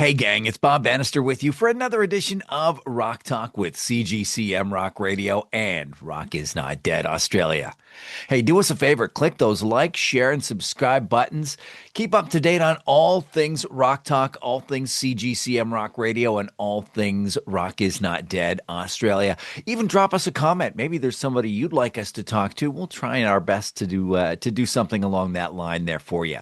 Hey gang, it's Bob Bannister with you for another edition of Rock Talk with CGCM Rock Radio and Rock Is Not Dead Australia. Hey, do us a favor, click those like, share, and subscribe buttons. Keep up to date on all things Rock Talk, all things CGCM Rock Radio, and all things Rock Is Not Dead Australia. Even drop us a comment. Maybe there's somebody you'd like us to talk to. We'll try our best to do something along that line there for you.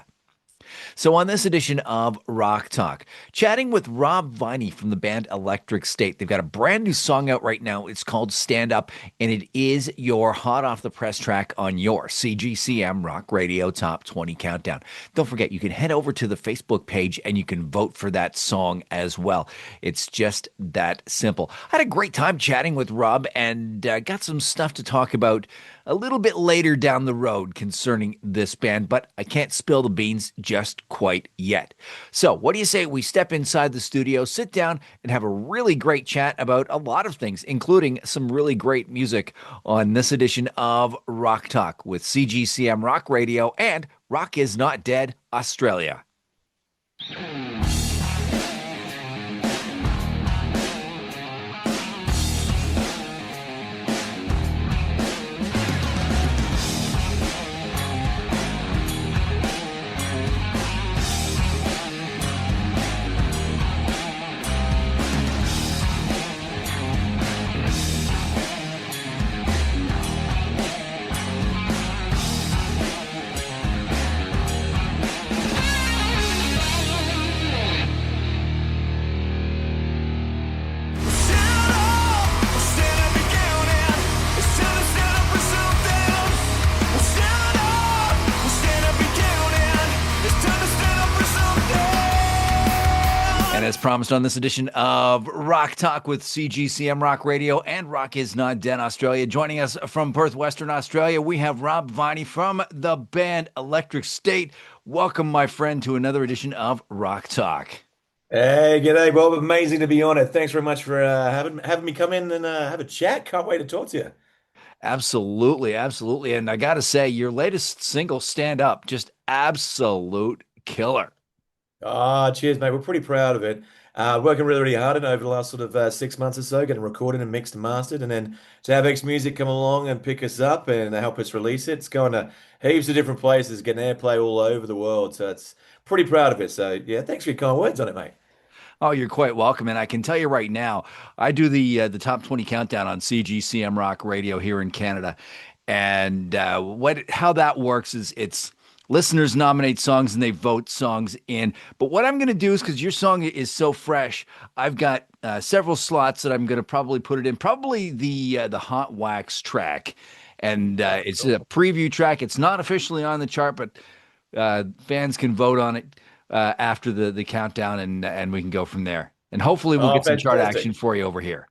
So, on this edition of Rock Talk, chatting with Rob Viney from the band Electric State. They've got a brand new song out right now. It's called Stand Up, and it is your hot off the press track on your CGCM Rock Radio Top 20 Countdown. Don't forget, you can head over to the Facebook page and you can vote for that song as well. It's just that simple. I had a great time chatting with Rob and got some stuff to talk about a little bit later down the road concerning this band, but I can't spill the beans just quite yet. So, what do you say we step inside the studio, sit down, and have a really great chat about a lot of things, including some really great music on this edition of Rock Talk with CGCM Rock Radio and Rock Is Not Dead Australia. As promised on this edition of Rock Talk with CGCM Rock Radio and Rock Is Not Dead Australia. Joining us from Perth, Western Australia, we have Rob Viney from the band Electric State. Welcome, my friend, to another edition of Rock Talk. Hey, g'day, Bob. Amazing to be on it. Thanks very much for having me come in and have a chat. Can't wait to talk to you. Absolutely, absolutely. And I got to say, your latest single, Stand Up, just absolute killer. Cheers, mate. We're pretty proud of it. Working really, really hard on it over the last sort of 6 months or so, getting recorded and mixed and mastered, and then to have X Music come along and pick us up and help us release it. It's going to heaps of different places, getting airplay all over the world. So it's pretty proud of it. So yeah, thanks for your kind words on it, mate. Oh, you're quite welcome. And I can tell you right now, I do the top 20 countdown on CGCM Rock Radio here in Canada. And how that works is it's listeners nominate songs and they vote songs in. But what I'm going to do is, because your song is so fresh, I've got several slots that I'm going to probably put it in. Probably the Hot Wax track. And it's a preview track. It's not officially on the chart, but fans can vote on it after the countdown, and we can go from there. And hopefully we'll get some chart action for you over here.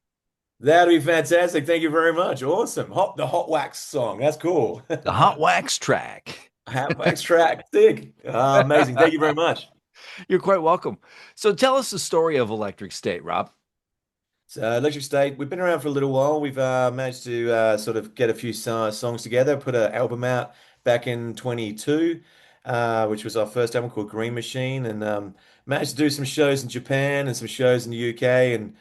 That'd be fantastic. Thank you very much. Awesome. The Hot Wax song. That's cool. The Hot Wax track. Hot Wax track. Sick. Amazing. Thank you very much. You're quite welcome. So tell us the story of Electric State, Rob. So Electric State, we've been around for a little while. We've managed to sort of get a few songs together, put an album out back in 22, which was our first album called Green Machine, and managed to do some shows in Japan and some shows in the UK, and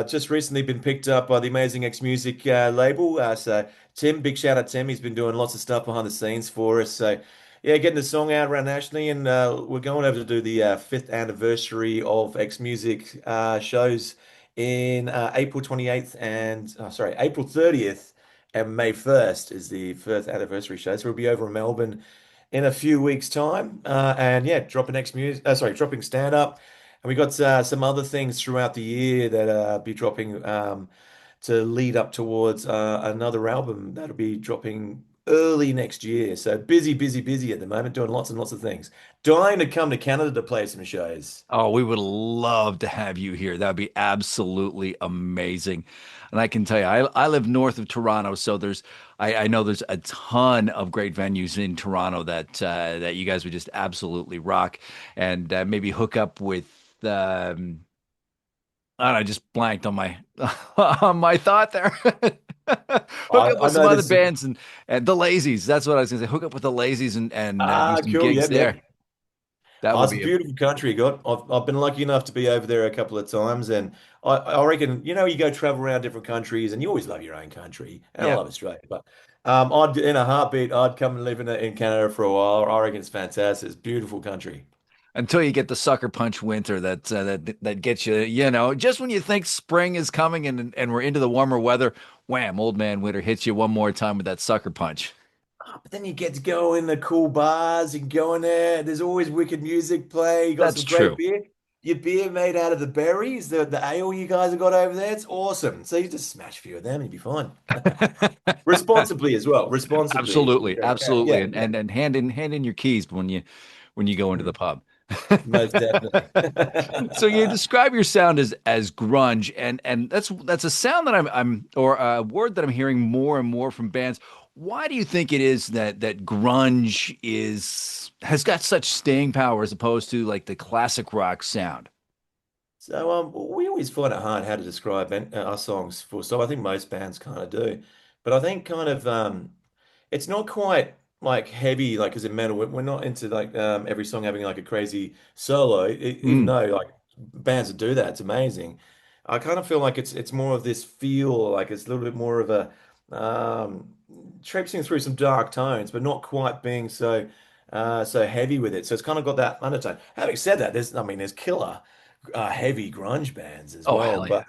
just recently been picked up by the amazing X Music label. So Tim, big shout out Tim, he's been doing lots of stuff behind the scenes for us. So yeah, getting the song out around nationally, and we're going over to do the fifth anniversary of X Music shows in April 28th and April 30th and May 1st is the first anniversary show. So we'll be over in Melbourne in a few weeks' time. And yeah, dropping stand up. And we got some other things throughout the year that be dropping to lead up towards another album that'll be dropping early next year. So busy, busy, busy at the moment, doing lots and lots of things. Dying to come to Canada to play some shows. Oh, we would love to have you here. That would be absolutely amazing. And I can tell you, I live north of Toronto, so I know there's a ton of great venues in Toronto that you guys would just absolutely rock, and maybe hook up with. I don't know, I just blanked on my on my thought there. Hook up with some other bands and the Lazies. That's what I was gonna say. Hook up with the Lazies and do some cool. gigs Yep, there. yep. That Oh, would it's a be a beautiful country, God. I've been lucky enough to be over there a couple of times, and I reckon you go travel around different countries, and you always love your own country, and I yeah. love Australia. But I'd in a heartbeat, I'd come and live in Canada for a while. I reckon it's fantastic. It's a beautiful country. Until you get the sucker punch winter that gets you, just when you think spring is coming and we're into the warmer weather, wham, old man winter hits you one more time with that sucker punch. But then you get to go in the cool bars. You can go in there. There's always wicked music play. You got That's some great true. beer. Your beer made out of the berries, the ale you guys have got over there. It's awesome. So you just smash a few of them and you'll be fine. Responsibly as well. Responsibly. Absolutely, absolutely, Yeah, and yeah, hand in your keys when you go into the mm, pub. most definitely. So you describe your sound as grunge, and that's a sound that I'm or a word that I'm hearing more and more from bands. Why do you think it is that grunge has got such staying power as opposed to like the classic rock sound? So we always find it hard how to describe our songs full stop. I think most bands kind of do, but I think kind of it's not quite like heavy like as in metal. We're not into like every song having like a crazy solo, even Mm, though like bands that do that, it's amazing. I kind of feel like it's more of this feel like it's a little bit more of a um, traipsing through some dark tones, but not quite being so heavy with it. So it's kind of got that undertone. Having said that, there's killer heavy grunge bands as oh well. hell yeah. But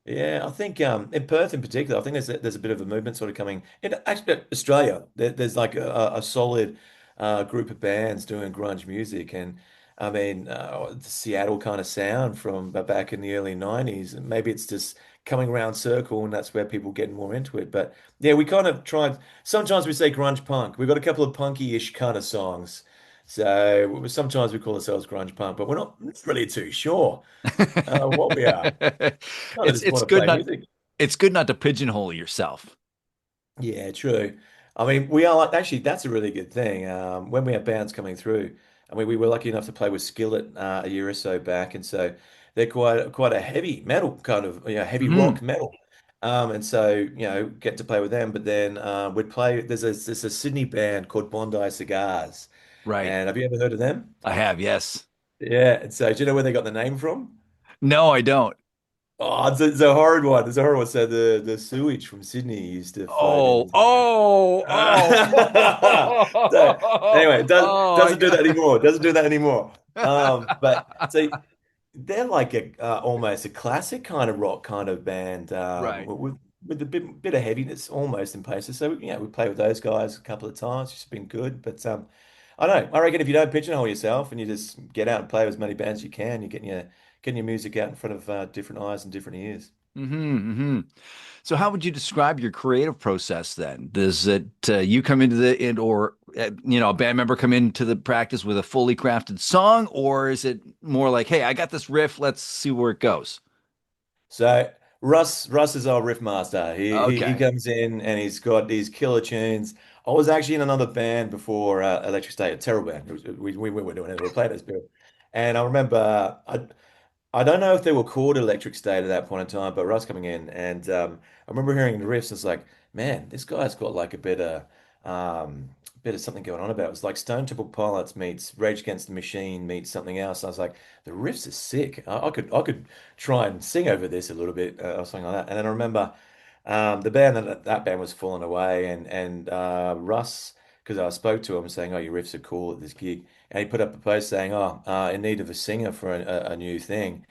yeah, I think in Perth in particular, I think there's a bit of a movement sort of coming in actually Australia. There's like a solid group of bands doing grunge music, and I mean the Seattle kind of sound from back in the early '90s. And maybe it's just coming around circle, and that's where people getting more into it. But yeah, we kind of tried. Sometimes we say grunge punk. We've got a couple of punky-ish kind of songs. So sometimes we call ourselves grunge punk, but we're not really too sure what we are. Kind of It's just it's want to good play not music. it's good not to pigeonhole yourself. Yeah, true. I mean, we are like, actually, that's a really good thing. When we have bands coming through, I mean, we were lucky enough to play with Skillet a year or so back, and so they're quite a heavy metal kind of, heavy Mm, rock metal. And so, get to play with them. But then we'd play. There's a Sydney band called Bondi Cigars, right. and have you ever heard of them? I have, yes. Yeah. And so, do you know where they got the name from? No, I don't. Oh, it's a horrid one. It's a horrid one. So the sewage from Sydney used to float Oh, into. oh, So anyway, it oh, I doesn't do that got anymore. It doesn't do that anymore. But so they're like a almost a classic kind of rock kind of band right. with a bit of heaviness almost in places. So we play with those guys a couple of times. It's been good, but I don't know. I reckon if you don't pigeonhole yourself and you just get out and play with as many bands as you can, you're getting your music out in front of different eyes and different ears. Hmm. So, how would you describe your creative process then? Does it you come into the in or a band member come into the practice with a fully crafted song, or is it more like, hey, I got this riff, let's see where it goes? So Russ is our riff master. He Okay. comes in and he's got these killer tunes. I was actually in another band before Electric State, a terrible band. We were doing it. We were playing this bill, and I remember I don't know if they were called Electric State at that point in time, but Russ coming in and I remember hearing the riffs. It's like, man, this guy's got like a bit of something going on about it. It was like Stone Temple Pilots meets Rage Against the Machine meets something else. I was like, the riffs are sick. I could try and sing over this a little bit or something like that. And then I remember the band that band was falling away, and Russ, because I spoke to him saying, "Oh, your riffs are cool at this gig," and he put up a post saying, "Oh, in need of a singer for a new thing."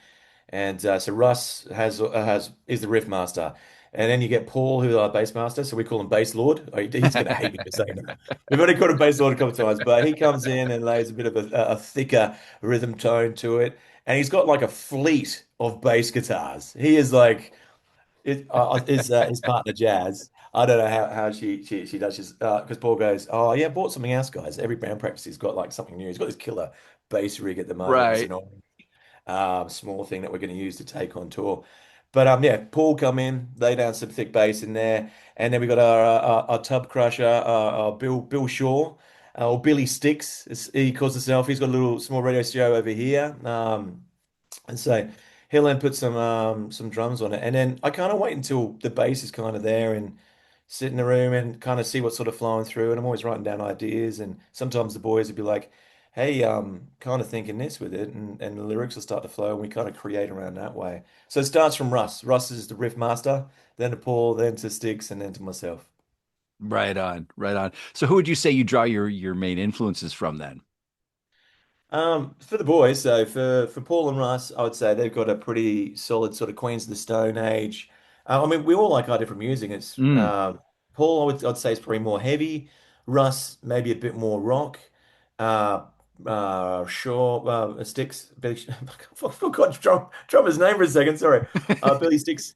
And so Russ has is the riff master, and then you get Paul, who's our bass master. So we call him Bass Lord. Oh, he's going to hate me for saying that. We've already called him Bass Lord a couple of times, but he comes in and lays a bit of a thicker rhythm tone to it, and he's got like a fleet of bass guitars. He is like his partner Jazz. I don't know how she does this because Paul goes, "Oh yeah, bought something else, guys. Every band practice he's got like something new. He's got this killer bass rig at the moment. It's Right. an small thing that we're going to use to take on tour. But yeah, Paul come in, lay down some thick bass in there, and then we got our tub crusher, our Bill Shaw, or Billy Sticks, as he calls himself. He's got a little small radio studio over here, and so he'll then put some drums on it, and then I kind of wait until the bass is kind of there and sit in the room and kind of see what's sort of flowing through. And I'm always writing down ideas, and sometimes the boys would be like, hey, kind of thinking this with it, and the lyrics will start to flow, and we kind of create around that way. So it starts from Russ. Russ is the riff master, then to Paul, then to Sticks, and then to myself. Right on, right on. So who would you say you draw your main influences from then? For the boys, so for Paul and Russ, I would say they've got a pretty solid sort of Queens of the Stone Age. I mean, we all like our different music. It's Mm. Paul, I'd say is probably more heavy. Russ, maybe a bit more rock. Uh, sure, Sticks. Billy, I forgot drummer's name for a second. Sorry, Billy Sticks.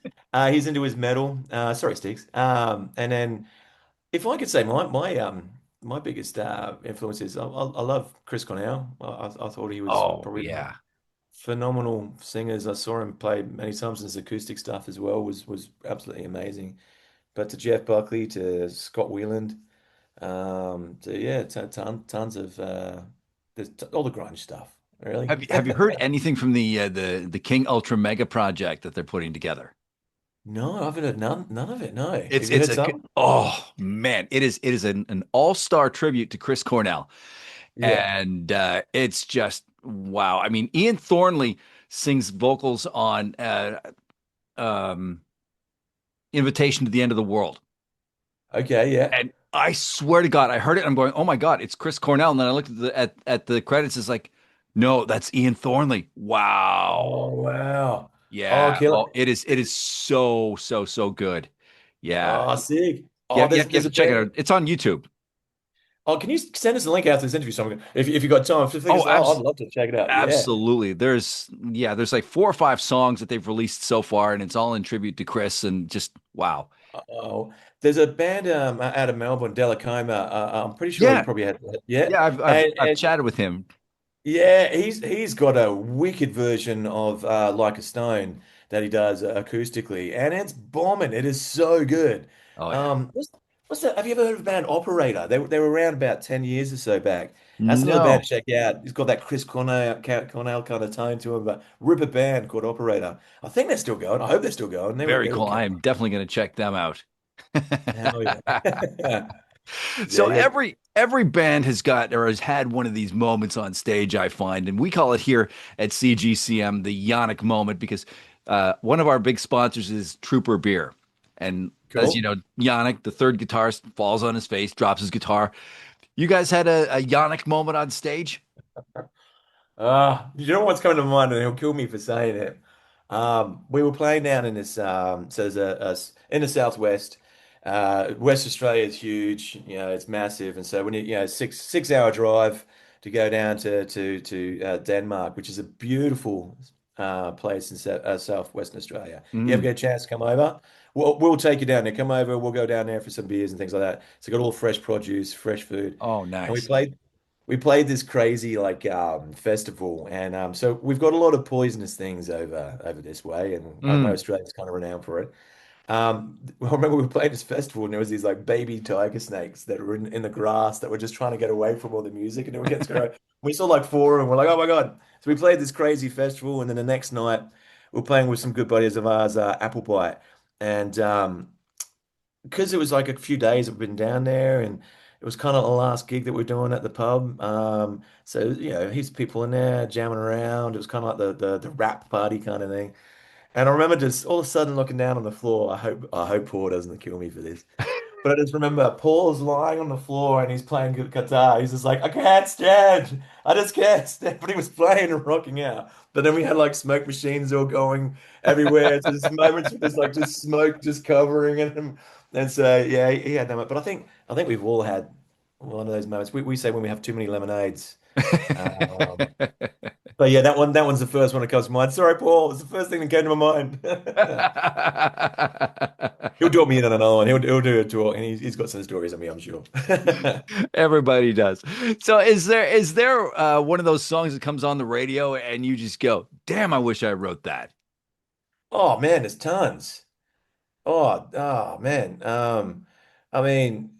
He's into his metal. Sorry, Sticks. And then. If I could say my biggest influences, I love Chris Cornell. I thought he was Oh probably one of the yeah. phenomenal singers. I saw him play many times, and his acoustic stuff as well was absolutely amazing. But to Jeff Buckley, to Scott Weiland, to yeah, tons of all the grunge stuff, really. Have you heard anything from the King Ultra Mega project that they're putting together? No, I haven't heard none of it. No, It's have you it's heard a some? oh man, it is an all-star tribute to Chris Cornell. Yeah. And it's just wow. I mean, Ian Thornley sings vocals on um, "Invitation to the End of the World," Okay. Yeah. and I swear to God, I heard it. And I'm going, "Oh my God, it's Chris Cornell!" And then I looked at the credits. It's like, no, that's Ian Thornley. Wow. Oh wow. Oh, Yeah. killer. Oh, it is so so so good. Yeah. Oh, sick. Yeah. Oh, You there's have, you have there's to a check it band. out. It's on YouTube. Oh, can you send us a link after this interview? So if you got time, Oh, because I'd love to check it out. Yeah. absolutely. There's like 4 or 5 songs that they've released so far, and it's all in tribute to Chris, and just wow. Oh, there's a band out of Melbourne, Delacoma. I'm pretty sure you Yeah, probably had. Yeah, yeah. I've and chatted with him. yeah, he's got a wicked version of Like a Stone that he does acoustically, and it's bombing. It is so good. Oh yeah. What's that? Have you ever heard of the band Operator? They were around about 10 years or so back. That's another band No, to check out. He's got that Chris Cornell kind of tone to him, but ripper band called Operator. I think they're still going. I hope they're still going. very They were cool. I killing am definitely going to check them out. it. Hell yeah. Yeah, So yeah. every band has got or has had one of these moments on stage, I find, and we call it here at CGCM the Yannick moment because one of our big sponsors is Trooper Beer, and as you Cool. know, Yannick, the third guitarist, falls on his face, drops his guitar. You guys had a Yannick moment on stage? You know what's coming to mind, and he'll kill me for saying it. We were playing down in this, so there's in the southwest. West Australia is huge, it's massive, and so when six hour drive to go down to Denmark, which is a beautiful place in southwestern Australia. You ever Mm. get a chance to come over? We'll take you down there. Come over. We'll go down there for some beers and things like that. So got all fresh produce, fresh food, Oh, and we nice. played. We played this crazy like festival, and so we've got a lot of poisonous things over this way, and I know Mm. Australia's kind of renowned for it. I remember we were playing this festival, and there was these like baby tiger snakes that were in the grass that were just trying to get away from all the music, and they were getting scared. We saw like four, and we're like, oh my God! So we played this crazy festival, and then the next night we were playing with some good buddies of ours, Applebite, and because it was like a few days that we've been down there and it was kind of the last gig that we're doing at the pub. So heaps of people in there jamming around. It was kind of like the rap party kind of thing. And I remember just all of a sudden looking down on the floor. I hope Paul doesn't kill me for this. But I just remember Paul's lying on the floor and he's playing guitar. He's just like, I can't stand. I just can't stand. But he was playing and rocking out. But then we had like smoke machines all going everywhere. So there's moments where there's like just smoke just covering him. And so yeah, he had that. But I think we've all had one of those moments. We say when we have too many lemonades. Um, but yeah, that one's the first one that comes to mind. Sorry, Paul. It's the first thing that came to my mind. He'll drop me in on another one. He'll do a tour, and he's got some stories on me, I'm sure. Everybody does. So is there one of those songs that comes on the radio and you just go, "Damn, I wish I wrote that." Oh man, there's tons. Oh man. I mean,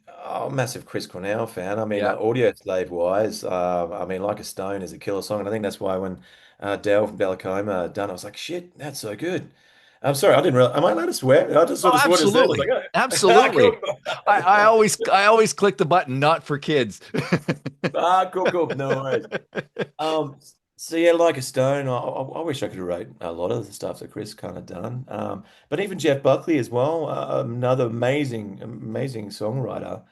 massive Chris Cornell fan. I mean, Yeah. audio slave wise, I mean, Like a Stone is a killer song, and I think that's why when Dale from Bellacoma done, it, I was like, shit, that's so good. I'm sorry, I didn't realize. Am I allowed to swear? I just Oh, sort of swore just then. I was absolutely. like, oh, Absolutely. cool. I always click the button not for kids. Cool, cool. No worries. Um, so yeah, like a stone. I wish I could write a lot of the stuff that Chris kind of done. But even Jeff Buckley as well, another amazing songwriter.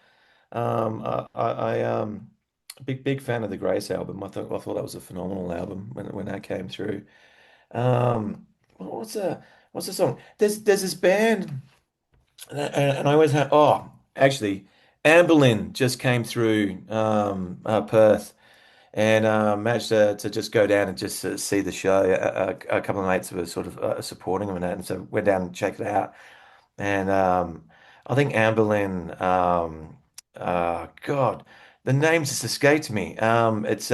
Big fan of the Grace album. I thought that was a phenomenal album when that came through. What's a song? There's this band, and I always have. Oh, actually, Amberlin just came through Perth and managed to just go down and just see the show. A couple of mates were sort of supporting them and that, and so went down and checked it out. And I think Amberlin, God, the name just escaped me. It's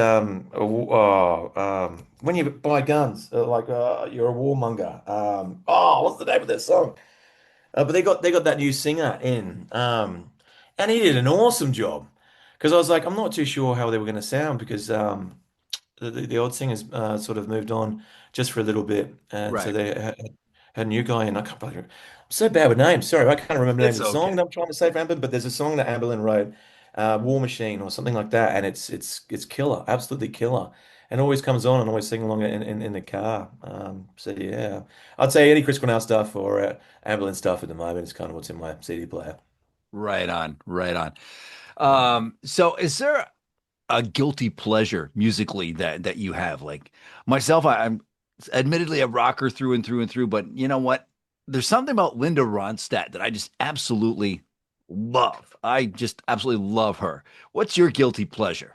when you buy guns, like you're a warmonger. What's the name of that song? But they got that new singer in, and he did an awesome job. Because I was like, I'm not too sure how they were going to sound because the old singers sort of moved on just for a little bit, and so Right. they had a new guy in. I can't believe I'm so bad with names. Sorry, I can't remember the name It's of the song okay. that I'm trying to say for Amber, but there's a song that Amberlin wrote, War Machine or something like that, and it's killer, absolutely killer, and always comes on and always sing along in the car. So yeah, I'd say any Chris Cornell stuff or Amberlin stuff at the moment is kind of what's in my CD player. Right on. Right on. Yeah. So is there a guilty pleasure musically that you have? Like myself, I'm admittedly a rocker through and through and through, but you know what? There's something about Linda Ronstadt that I just absolutely love. I just absolutely love her. What's your guilty pleasure?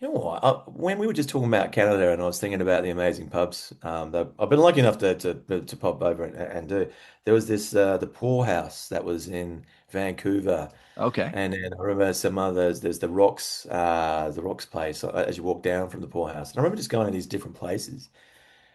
You know what? When we were just talking about Canada, and I was thinking about the amazing pubs that I've been lucky enough to pop over and do. There was this the Poor House that was in Vancouver, Okay. and then I remember some others. There's the Rocks place as you walk down from the Poor House. And I remember just going to these different places.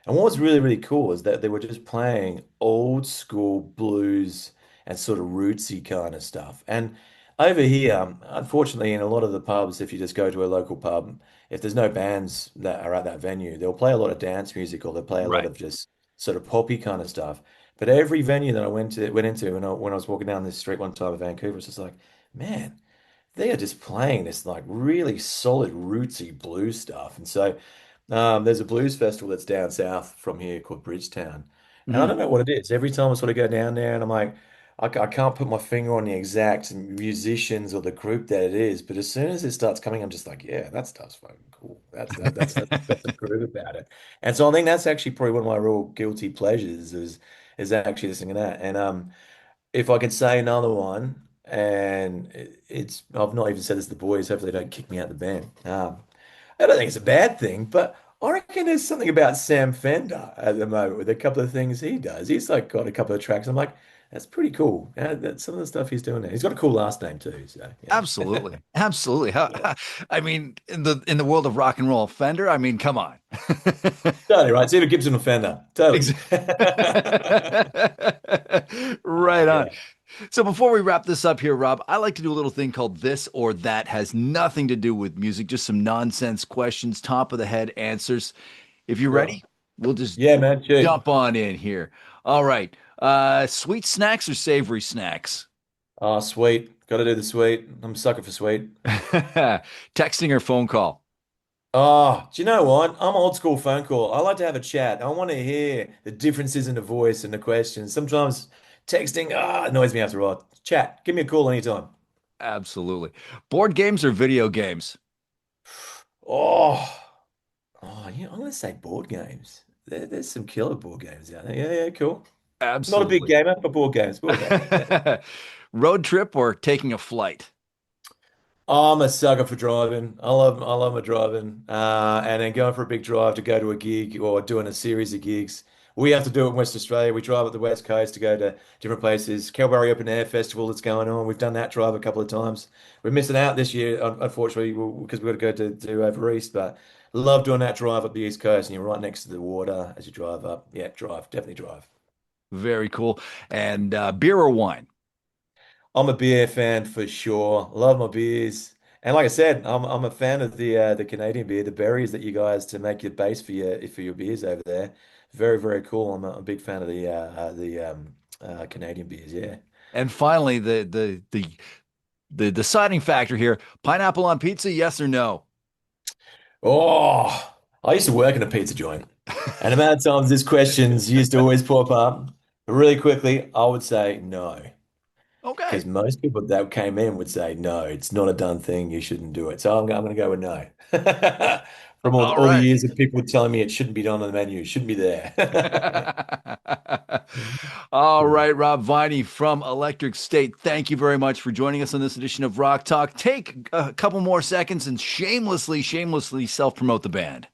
And what was really cool is that they were just playing old school blues and sort of rootsy kind of stuff. And over here, unfortunately, in a lot of the pubs, if you just go to a local pub, if there's no bands that are at that venue, they'll play a lot of dance music or they'll play a lot Right. of just sort of poppy kind of stuff. But every venue that I went into when I was walking down this street one time in Vancouver, it's just like, man, they are just playing this like really solid rootsy blues stuff. And so there's a blues festival that's down south from here called Bridgetown. And I Mhm. don't know what it is. Every time I sort of go down there and I'm like, I can't put my finger on the exact musicians or the group that it is. But as soon as it starts coming, I'm just like, yeah, that stuff's fucking cool. That's got some groove about it. And so I think that's actually probably one of my real guilty pleasures is actually listening to that. And if I could say another one, and it's I've not even said this to the boys. Hopefully, they don't kick me out of the band. I don't think it's a bad thing, but I reckon there's something about Sam Fender at the moment with a couple of things he does. He's like got a couple of tracks. I'm like, that's pretty cool. That's some of the stuff he's doing there. He's got a cool last name too. So yeah, Absolutely. Absolutely. yeah. I mean, in the world of rock and roll, Fender, I mean, come on. Totally right. It's either Gibson or Fender. Totally. Ex- Right on. Yeah. So before we wrap this up here, Rob, I like to do a little thing called this or that has nothing to do with music, just some nonsense questions, top of the head answers. If you're Sure. ready, we'll just Yeah, man. Shoot. jump on in here. All right. Sweet snacks or savory snacks? Oh, sweet. Got to do the sweet. I'm a sucker for sweet. Texting or phone call? Oh, do you know what? I'm old school phone call. I like to have a chat. I want to hear the differences in the voice and the questions. Sometimes texting, annoys me after a while. Chat. Give me a call anytime. Absolutely. Board games or video games? Oh, yeah, I'm going to say board games. There's some killer board games out there. Yeah, yeah, cool. Not a big Absolutely. gamer, but board games. Yeah. Road trip or taking a flight? I'm a sucker for driving. I love my driving. And then going for a big drive to go to a gig or doing a series of gigs. We have to do it in West Australia. We drive up the West Coast to go to different places. Kalbarri Open Air Festival that's going on. We've done that drive a couple of times. We're missing out this year, unfortunately, because we've got to go to over east. But love doing that drive up the East Coast, and you're right next to the water as you drive up. Yeah, drive, definitely drive. Very cool. And beer or wine? I'm a beer fan for sure. Love my beers. And like I said, I'm a fan of the Canadian beer, the berries that you guys to make your base for your beers over there. Very, very cool. I'm a big fan of the Canadian beers. Yeah. And finally, the deciding factor here, pineapple on pizza, yes or no? Oh, I used to work in a pizza joint, and the amount of times this questions used to always pop up. Really quickly, I would say no, because Okay. most people that came in would say no, it's not a done thing. You shouldn't do it. So I'm going to go with no. From All all the right. years of people telling me it shouldn't be done on the menu, it shouldn't be there. All Yeah. right, Rob Viney from Electric State. Thank you very much for joining us on this edition of Rock Talk. Take a couple more seconds and shamelessly self-promote the band.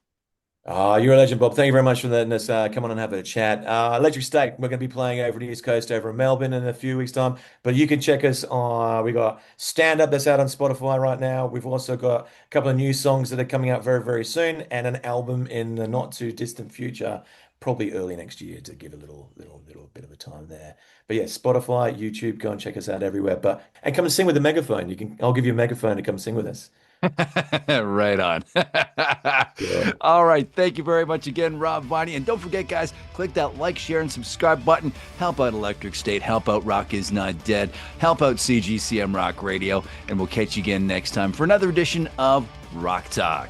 You're a legend, Bob. Thank you very much for letting us come on and have a chat. Electric State, we're going to be playing over the East Coast, over in Melbourne in a few weeks' time. But you can check us on, we got Stand Up that's out on Spotify right now. We've also got a couple of new songs that are coming out very, very soon, and an album in the not too distant future, probably early next year to give a little bit of a time there. But yeah, Spotify, YouTube, go and check us out everywhere. And come and sing with the megaphone. I'll give you a megaphone to come sing with us. Right on. Yeah. All right. Thank you very much again, Rob Viney. And don't forget, guys, click that like, share, and subscribe button. Help out Electric State. Help out Rock Is Not Dead. Help out CGCM Rock Radio. And we'll catch you again next time for another edition of Rock Talk.